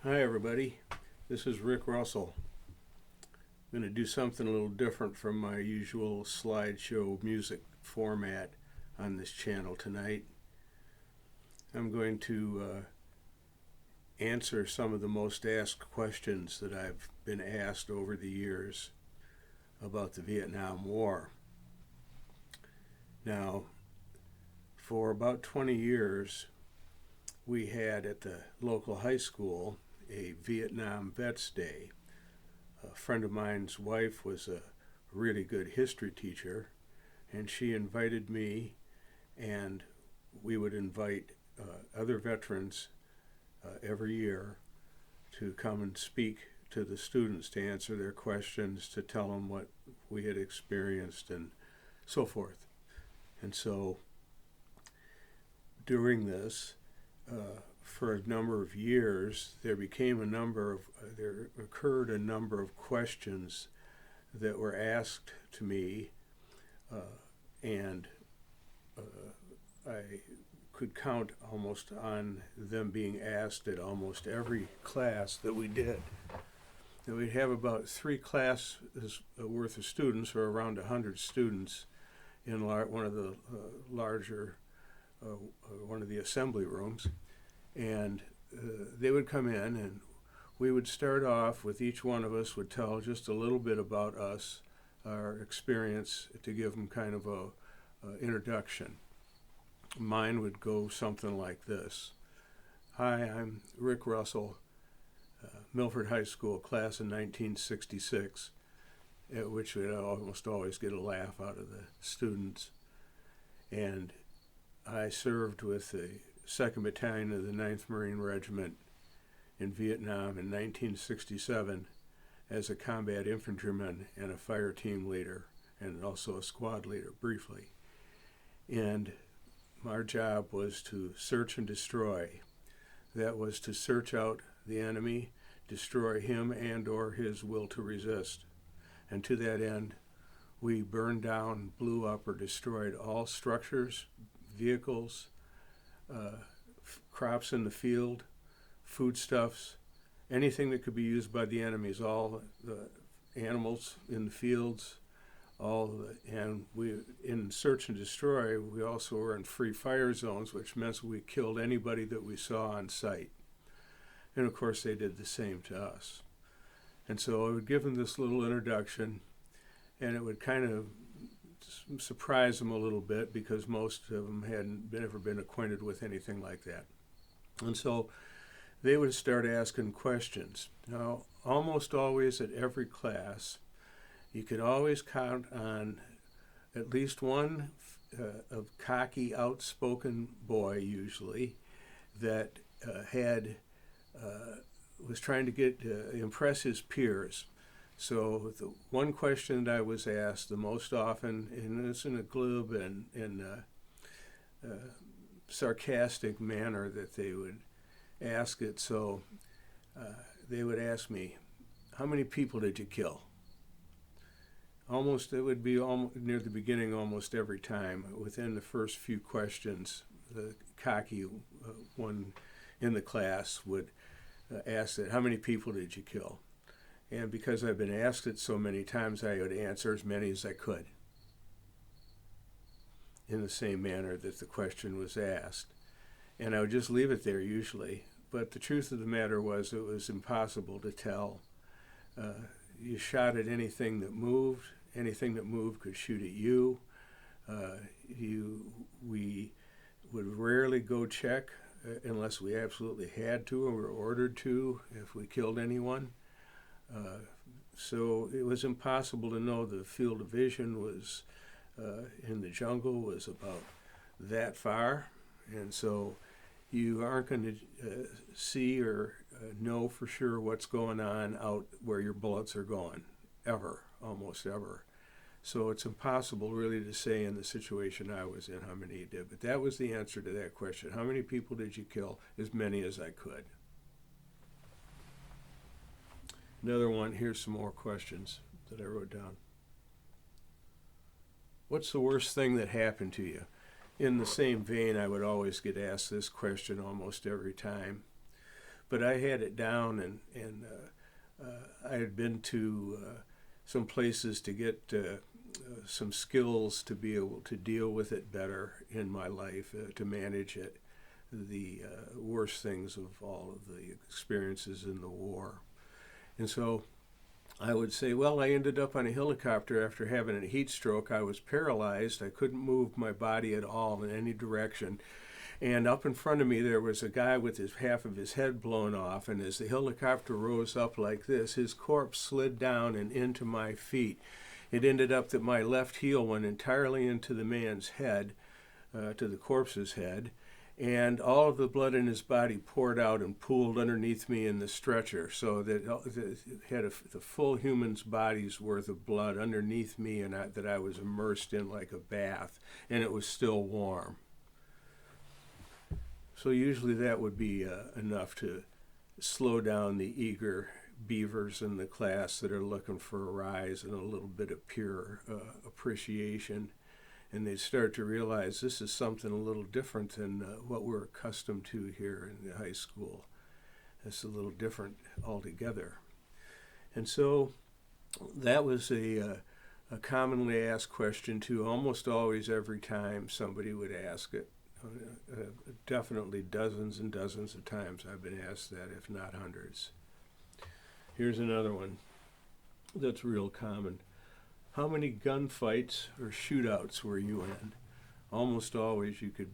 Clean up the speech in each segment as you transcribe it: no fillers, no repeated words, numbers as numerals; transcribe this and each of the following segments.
Hi everybody, this is Rick Russell. I'm going to do something a little different from my usual slideshow music format on this channel tonight. I'm going to answer some of the most asked questions that I've been asked over the years about the Vietnam War. Now, for about 20 years, we had at the local high school a Vietnam Vets Day. A friend of mine's wife was a really good history teacher, and she invited me, and we would invite other veterans every year to come and speak to the students, to answer their questions, to tell them what we had experienced, and so forth. And so during this, for a number of years, there occurred a number of questions that were asked to me, and I could count almost on them being asked at almost every class that we did. And we'd have about 3 classes worth of students, or around 100 students, in one of the larger, one of the assembly rooms. And they would come in, and we would start off with, each one of us would tell just a little bit about us, our experience, to give them kind of a introduction. Mine would go something like this. Hi, I'm Rick Russell, Milford High School, class in 1966, at which we'd almost always get a laugh out of the students. And I served with the 2nd Battalion of the 9th Marine Regiment in Vietnam in 1967 as a combat infantryman and a fire team leader, and also a squad leader briefly. And our job was to search and destroy. That was to search out the enemy, destroy him and or his will to resist. And to that end, we burned down, blew up, or destroyed all structures, vehicles, crops in the field, foodstuffs, anything that could be used by the enemies, all the animals in the fields, and we, in search and destroy, we also were in free fire zones, which meant we killed anybody that we saw on sight. And of course they did the same to us. And so I would give them this little introduction, and it would kind of surprise them a little bit, because most of them hadn't ever been acquainted with anything like that. And so they would start asking questions. Now, almost always at every class, you could always count on at least one cocky, outspoken boy, usually, that was trying to impress his peers. So the one question that I was asked the most often, and it's in a glib and sarcastic manner that they would ask it. So they would ask me, how many people did you kill? It would be near the beginning almost every time. Within the first few questions, the cocky one in the class would ask that, how many people did you kill? And because I've been asked it so many times, I would answer as many as I could in the same manner that the question was asked. And I would just leave it there usually. But the truth of the matter was, it was impossible to tell. You shot at anything that moved. Anything that moved could shoot at you. We would rarely go check unless we absolutely had to or were ordered to, if we killed anyone. So it was impossible to know. The field of vision was in the jungle was about that far, and so you aren't going to see or know for sure what's going on out where your bullets are going, ever, almost ever. So it's impossible really to say in the situation I was in how many you did. But that was the answer to that question. How many people did you kill? As many as I could. Another one, here's some more questions that I wrote down. What's the worst thing that happened to you? In the same vein, I would always get asked this question almost every time. but I had it down, and I had been to some places to get some skills to be able to deal with it better in my life, to manage it, the worst things of all of the experiences in the war. And so I would say, well, I ended up on a helicopter after having a heat stroke. I was paralyzed. I couldn't move my body at all in any direction. And up in front of me, there was a guy with half of his head blown off. And as the helicopter rose up like this, his corpse slid down and into my feet. It ended up that my left heel went entirely into the man's head, to the corpse's head. And all of the blood in his body poured out and pooled underneath me in the stretcher, so that it had the full human's body's worth of blood underneath me, and that I was immersed in like a bath, and it was still warm. So usually that would be enough to slow down the eager beavers in the class that are looking for a rise and a little bit of pure appreciation. And they start to realize this is something a little different than what we're accustomed to here in the high school. It's a little different altogether. And so that was a commonly asked question too, almost always every time somebody would ask it. Definitely dozens and dozens of times I've been asked that, if not hundreds. Here's another one that's real common. How many gunfights or shootouts were you in? Almost always you could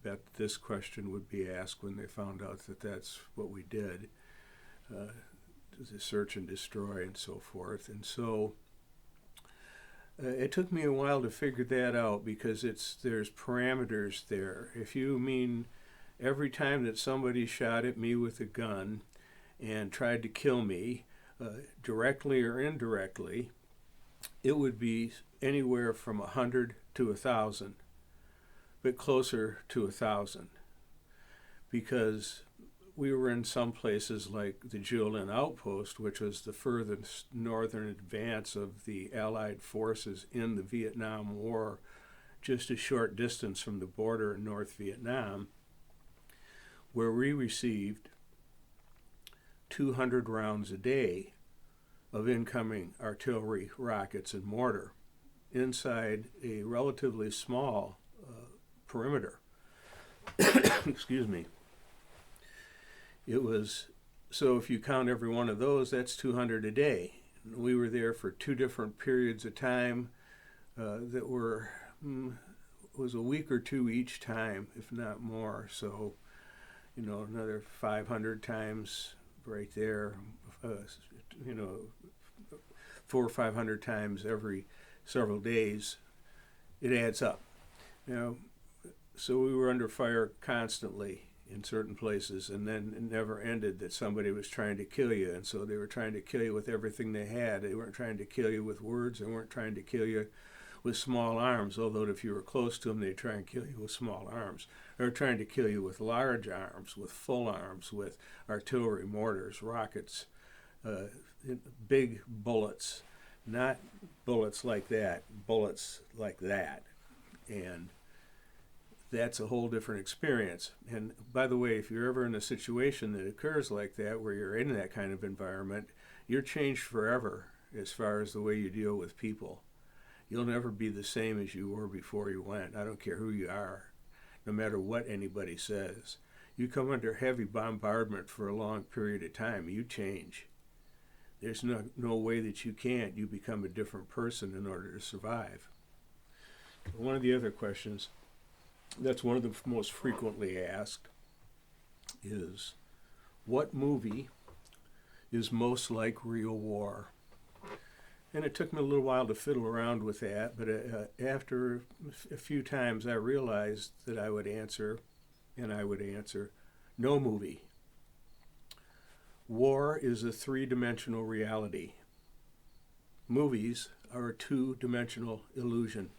bet this question would be asked when they found out that that's what we did, the search and destroy and so forth. And so it took me a while to figure that out, because there's parameters there. If you mean every time that somebody shot at me with a gun and tried to kill me, directly or indirectly, it would be anywhere from 100 to 1,000, but closer to 1,000, because we were in some places like the Julin Outpost, which was the furthest northern advance of the Allied forces in the Vietnam War, just a short distance from the border in North Vietnam, where we received 200 rounds a day of incoming artillery, rockets, and mortar inside a relatively small perimeter. Excuse me. It was, so if you count every one of those, that's 200 a day. We were there for 2 different periods of time that was a week or 2 each time, if not more. So, another 500 times right there, 400 or 500 times every several days. It adds up. So we were under fire constantly in certain places, and then it never ended that somebody was trying to kill you, and so they were trying to kill you with everything they had. They weren't trying to kill you with words. They weren't trying to kill you with small arms, although if you were close to them, they'd try and kill you with small arms. They were trying to kill you with large arms, with full arms, with artillery, mortars, rockets, big bullets, not bullets like that, bullets like that. And that's a whole different experience. And by the way, if you're ever in a situation that occurs like that, where you're in that kind of environment, you're changed forever as far as the way you deal with people. You'll never be the same as you were before you went. I don't care who you are, no matter what anybody says. You come under heavy bombardment for a long period of time, you change. There's no way that you can't. You become a different person in order to survive. One of the other questions that's one of the most frequently asked is, what movie is most like real war? And it took me a little while to fiddle around with that, but after a few times I realized that I would answer, no movie. War is a 3-dimensional reality. Movies are a 2-dimensional illusion.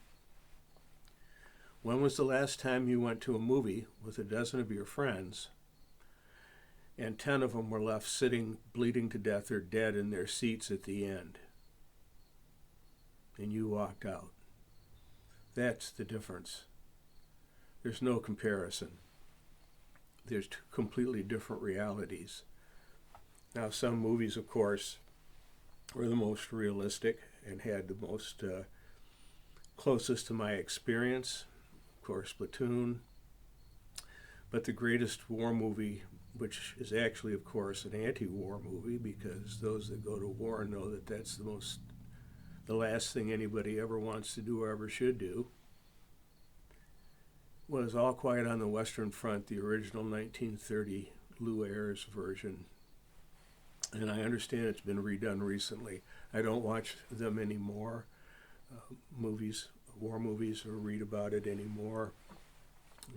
When was the last time you went to a movie with a dozen of your friends and 10 of them were left sitting, bleeding to death or dead in their seats at the end, and you walked out? That's the difference. There's no comparison. there's two completely different realities. Now, some movies, of course, were the most realistic and had the most closest to my experience. Of course, Platoon. But the greatest war movie, which is actually, of course, an anti-war movie, because those that go to war know that that's the last thing anybody ever wants to do or ever should do, was All Quiet on the Western Front, the original 1930 Lou Ayres version. And I understand it's been redone recently. I don't watch them anymore, war movies, or read about it anymore.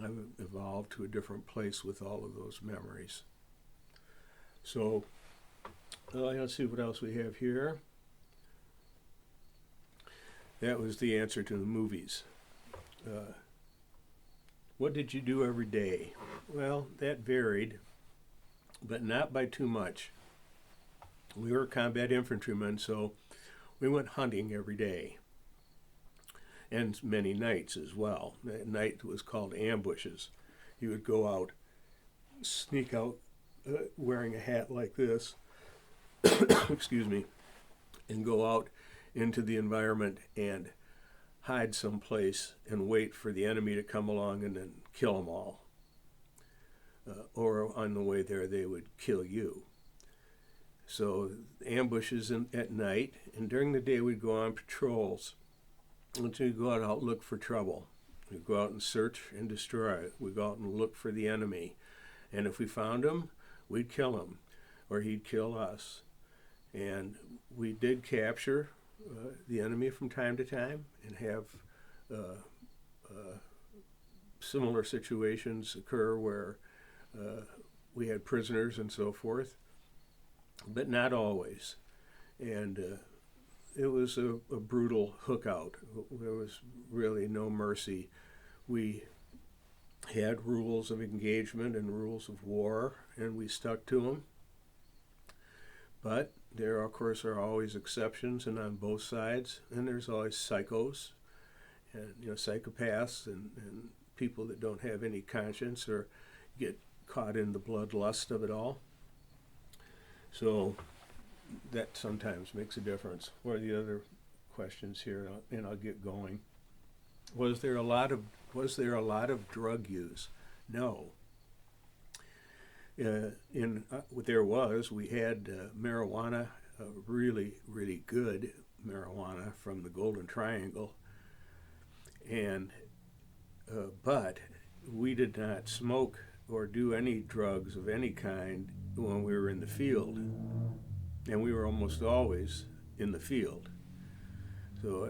I've evolved to a different place with all of those memories. So, let's see what else we have here. That was the answer to the movies. What did you do every day? Well, that varied, but not by too much. We were combat infantrymen, so we went hunting every day, and many nights as well. That night was called ambushes. You would go out, sneak out, wearing a hat like this, excuse me, and go out into the environment and hide someplace and wait for the enemy to come along and then kill them all. Or on the way there, they would kill you. So ambushes at night, and during the day we'd go on patrols until we go out and look for trouble. We'd go out and search and destroy. We'd go out and look for the enemy. And if we found him, we'd kill him, or he'd kill us. And we did capture the enemy from time to time and have similar situations occur where we had prisoners and so forth, but not always. And it was a brutal hookout. There was really no mercy. We had rules of engagement and rules of war, and we stuck to them. But there, of course, are always exceptions, and on both sides, and there's always psychos, and psychopaths, and people that don't have any conscience or get caught in the bloodlust of it all. So that sometimes makes a difference. What are the other questions here? And I'll get going. Was there a lot of drug use? No. There was. We had marijuana, really, really good marijuana from the Golden Triangle, and but we did not smoke or do any drugs of any kind when we were in the field, and we were almost always in the field. So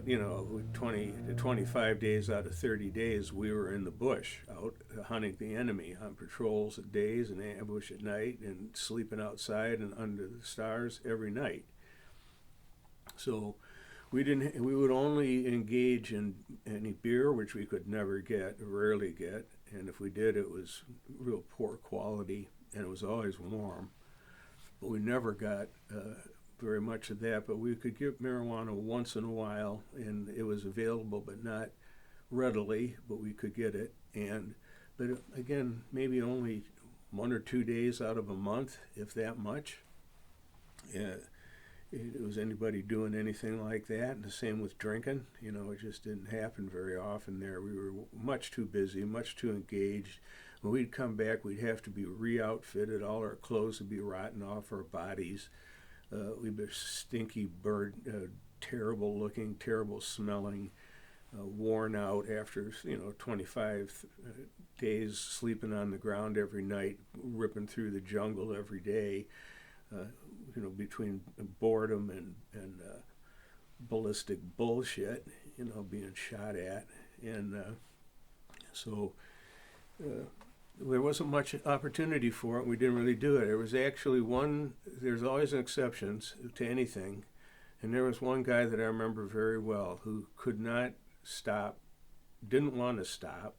20 to 25 days out of 30 days, we were in the bush, out hunting the enemy on patrols at days and ambush at night, and sleeping outside and under the stars every night. So we would only engage in any beer, which we could never get, rarely get, and if we did, it was real poor quality, and it was always warm. But we never got very much of that, but we could get marijuana once in a while, and it was available, but not readily, but we could get it. But again, maybe only 1 or 2 days out of a month, if that much. Was anybody doing anything like that? And the same with drinking. It just didn't happen very often there. We were much too busy, much too engaged. When we'd come back, we'd have to be re-outfitted. All our clothes would be rotten off our bodies. We'd be stinky, terrible looking, terrible smelling, worn out after 25 days sleeping on the ground every night, ripping through the jungle every day. Between boredom and ballistic bullshit, being shot at, and so there wasn't much opportunity for it. We didn't really do it. There was actually there's always exceptions to anything, and there was one guy that I remember very well who could not stop, didn't want to stop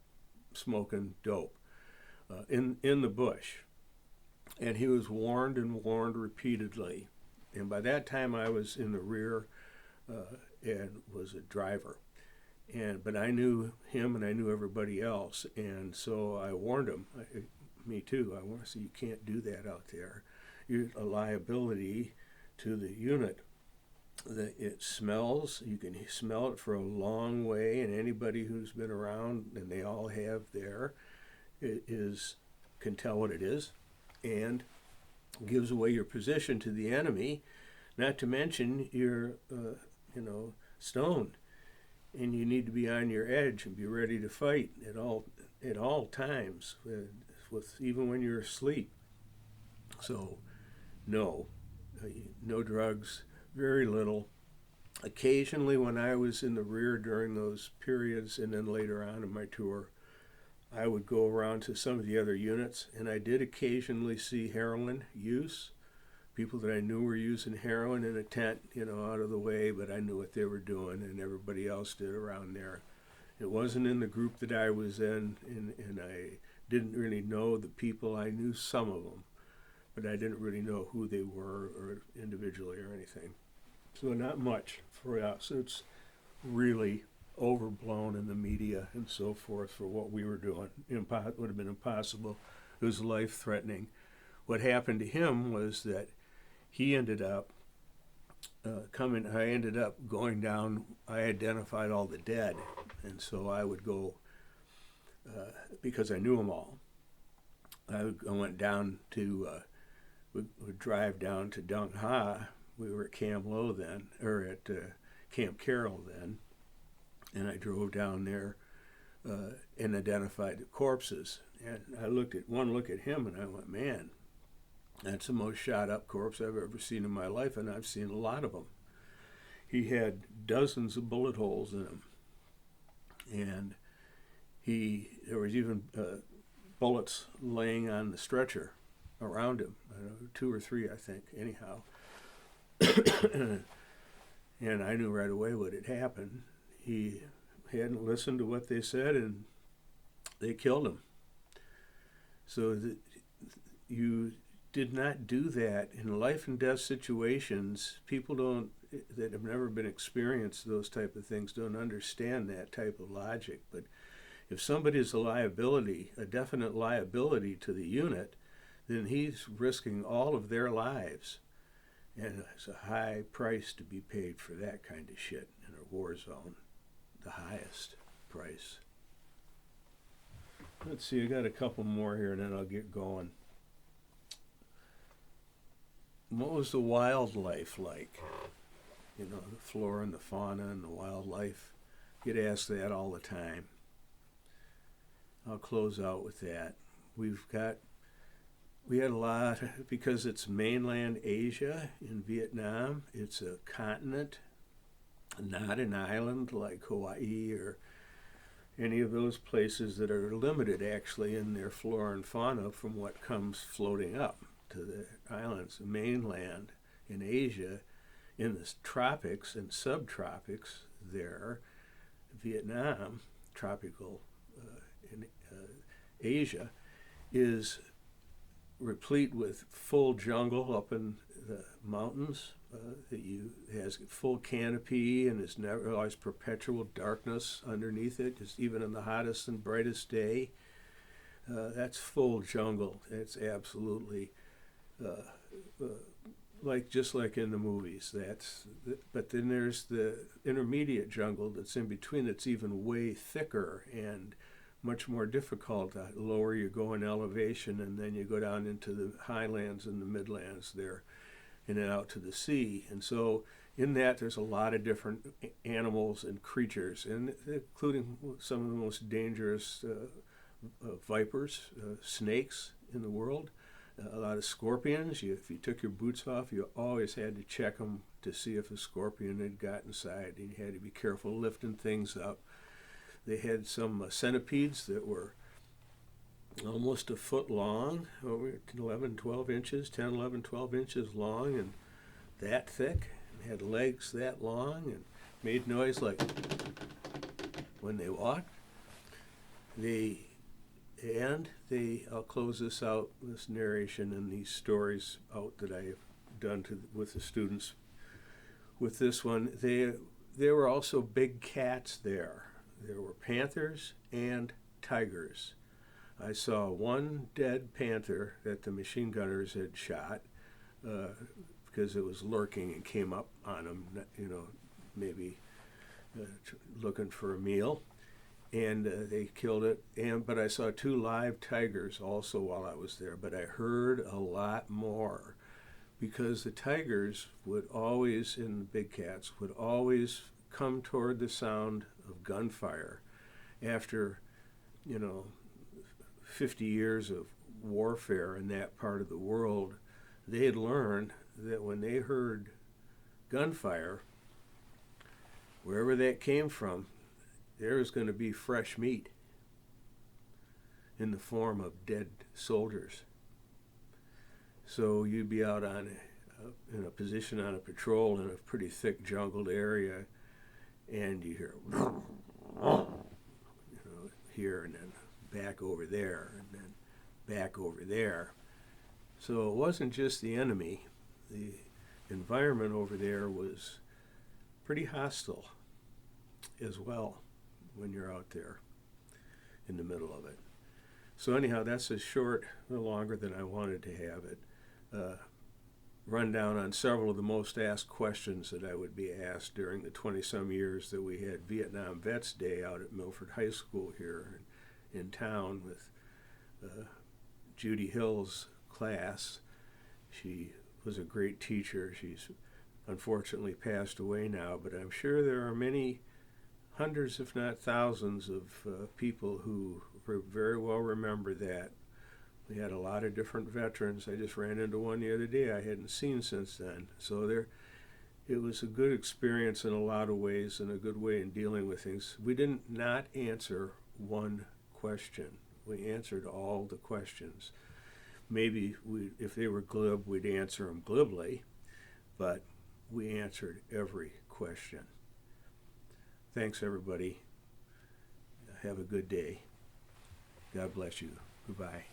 smoking dope in the bush. And he was warned and warned repeatedly. And by that time, I was in the rear and was a driver. But I knew him and I knew everybody else. And so I warned him. me too. I want to say you can't do that out there. You're a liability to the unit. It smells. You can smell it for a long way, and anybody who's been around, and they all have there, can tell what it is, and gives away your position to the enemy. Not to mention you're, stoned, and you need to be on your edge and be ready to fight at all times, even when you're asleep. So, no drugs. Very little. Occasionally, when I was in the rear during those periods, and then later on in my tour, I would go around to some of the other units, and I did occasionally see heroin use. People that I knew were using heroin in a tent, out of the way, but I knew what they were doing, and everybody else did around there. It wasn't in the group that I was in, and I didn't really know the people. I knew some of them, but I didn't really know who they were or individually or anything. So not much for us. It's really overblown in the media and so forth for what we were doing. Would have been impossible. It was life-threatening. What happened to him was that he ended up I ended up going down. I identified all the dead, and so I would go because I knew them all. I went down to would drive down to Dong Ha. We were at Cam Lo then, or at Camp Carroll then, and I drove down there and identified the corpses. And I look at him, and I went, man, that's the most shot up corpse I've ever seen in my life, and I've seen a lot of them. He had dozens of bullet holes in him, and there was even bullets laying on the stretcher around him, 2 or 3, I think, anyhow. And I knew right away what had happened. He hadn't listened to what they said, and they killed him. So you did not do that in life and death situations. People that have never been experienced those type of things don't understand that type of logic. But if somebody is a definite liability to the unit, then he's risking all of their lives. And it's a high price to be paid for that kind of shit in a war zone. The highest price. Let's see, I got a couple more here and then I'll get going. What was the wildlife like? The flora and the fauna and the wildlife. Get asked that all the time. I'll close out with that. We had a lot, because it's mainland Asia in Vietnam. It's a continent, not an island like Hawaii or any of those places that are limited actually in their flora and fauna from what comes floating up to the islands. The mainland in Asia, in the tropics and subtropics there, Vietnam, tropical in Asia, is replete with full jungle up in the mountains has full canopy and is never always perpetual darkness underneath it, just even in the hottest and brightest day. That's full jungle. It's absolutely just like in the movies. But then there's the intermediate jungle that's in between, that's even way thicker and much more difficult. The lower you go in elevation, and then you go down into the highlands and the midlands there, and then out to the sea. And so in that, there's a lot of different animals and creatures, and including some of the most dangerous vipers, snakes in the world. A lot of scorpions. If you took your boots off, you always had to check them to see if a scorpion had got inside, and you had to be careful lifting things up. They had some centipedes that were almost a foot long, 11, 12 inches, 10, 11, 12 inches long, and that thick, and had legs that long, and made noise like when they walked. I'll close this out, this narration and these stories out that I've done with the students. With this one, there were also big cats there. There were panthers and tigers. I saw one dead panther that the machine gunners had shot because it was lurking and came up on them, maybe looking for a meal. And they killed it. But I saw 2 live tigers also while I was there. But I heard a lot more because the tigers would always, and the big cats, would always come toward the sound of gunfire after, 50 years of warfare in that part of the world. They had learned that when they heard gunfire, wherever that came from, there was going to be fresh meat in the form of dead soldiers. So you'd be out in a position on a patrol in a pretty thick jungled area, and you hear, here and then back over there, and then back over there. So it wasn't just the enemy. The environment over there was pretty hostile as well when you're out there in the middle of it. So anyhow, that's a longer than I wanted to have it. Rundown on several of the most asked questions that I would be asked during the 20-some years that we had Viet Nam Vets Day out at Milford High School here in town with Judy Hill's class. She was a great teacher. She's unfortunately passed away now, but I'm sure there are many hundreds, if not thousands, of people who very well remember that. We had a lot of different veterans. I just ran into one the other day I hadn't seen since then. So it was a good experience in a lot of ways and a good way in dealing with things. We didn't not answer one question. We answered all the questions. Maybe if they were glib, we'd answer them glibly, but we answered every question. Thanks, everybody. Have a good day. God bless you. Goodbye.